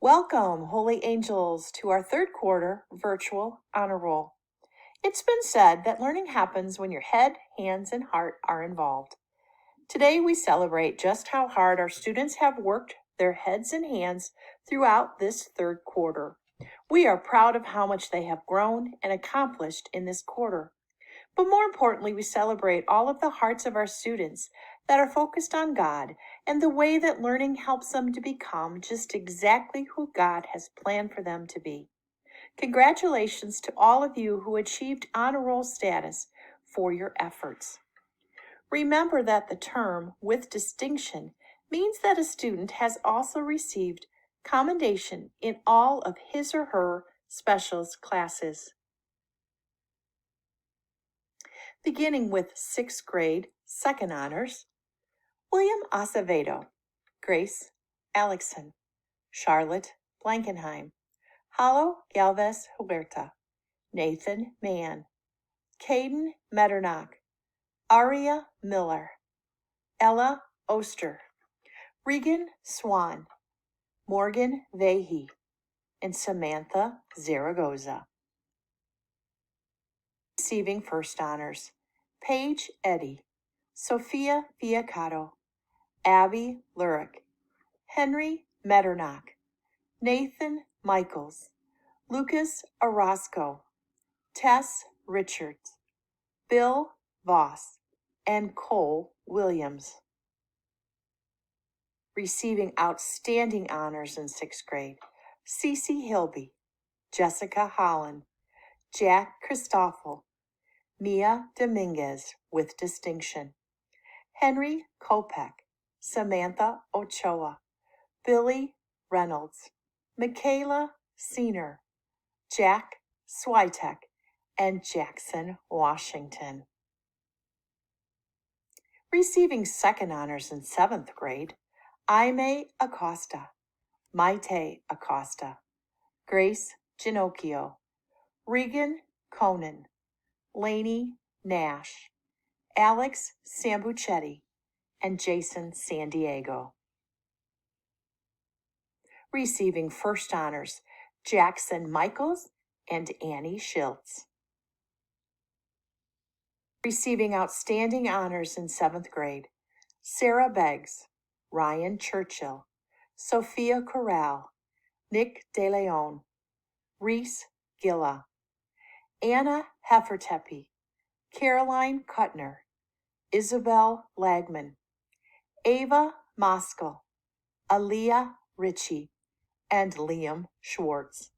Welcome, Holy Angels, to our third quarter virtual honor roll. It's been said that learning happens when your head, hands, and heart are involved. Today we celebrate just how hard our students have worked their heads and hands throughout this third quarter. We are proud of how much they have grown and accomplished in this quarter. But more importantly, we celebrate all of the hearts of our students that are focused on God and the way that learning helps them to become just exactly who God has planned for them to be. Congratulations to all of you who achieved honor roll status for your efforts. Remember that the term with distinction means that a student has also received commendation in all of his or her specials classes. Beginning with sixth grade, second honors, William Acevedo, Grace Alexson, Charlotte Blankenheim, Halo Galvez Huberta, Nathan Mann, Caden Metternach, Aria Miller, Ella Oster, Regan Swan, Morgan Vahey, and Samantha Zaragoza. Receiving first honors, Paige Eddy, Sophia Fiacato, Abby Lurick, Henry Metternach, Nathan Michaels, Lucas Orozco, Tess Richards, Bill Voss, and Cole Williams. Receiving outstanding honors in sixth grade, Cece Hilby, Jessica Holland, Jack Christoffel, Mia Dominguez with distinction, Henry Kopek, Samantha Ochoa, Billy Reynolds, Michaela Senior, Jack Switek, and Jackson Washington. Receiving second honors in seventh grade, Aime Acosta, Maite Acosta, Grace Ginocchio, Regan Conan, Lainey Nash, Alex Sambucetti, and Jason San Diego. Receiving first honors, Jackson Michaels and Annie Schiltz. Receiving outstanding honors in seventh grade, Sarah Beggs, Ryan Churchill, Sophia Corral, Nick DeLeon, Reese Gilla, Anna Heffertepe, Caroline Kuttner, Isabel Lagman, Ava Moskal, Aaliyah Ritchie, and Liam Schwartz.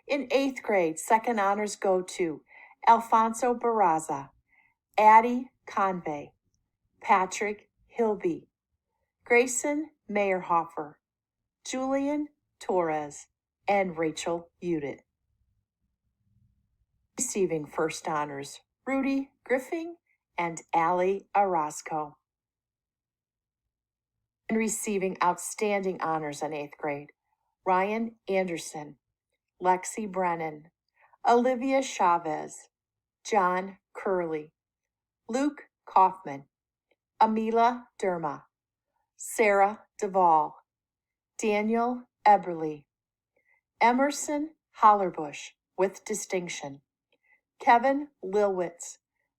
In eighth grade, second honors go to Alfonso Barraza, Addie Convey, Patrick Hilby, Grayson Meyerhofer, Julian Torres, and Rachel Udit. Receiving first honors, Rudy Griffin and Allie Orozco. And receiving outstanding honors in eighth grade, Ryan Anderson, Lexi Brennan, Olivia Chavez, John Curley, Luke Kaufman, Amila Derma, Sarah Duvall, Daniel Eberly, Emerson Hollerbush with distinction, Kevin Lilwitz,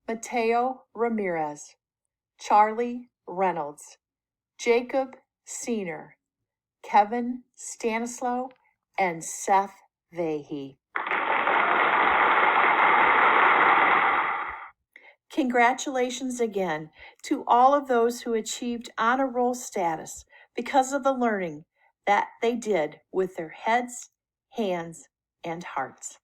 Mateo Ramirez, Charlie Reynolds, Jacob Senior, Kevin Stanislaw, and Seth Vahey. Congratulations again to all of those who achieved honor roll status because of the learning that they did with their heads, hands, and hearts.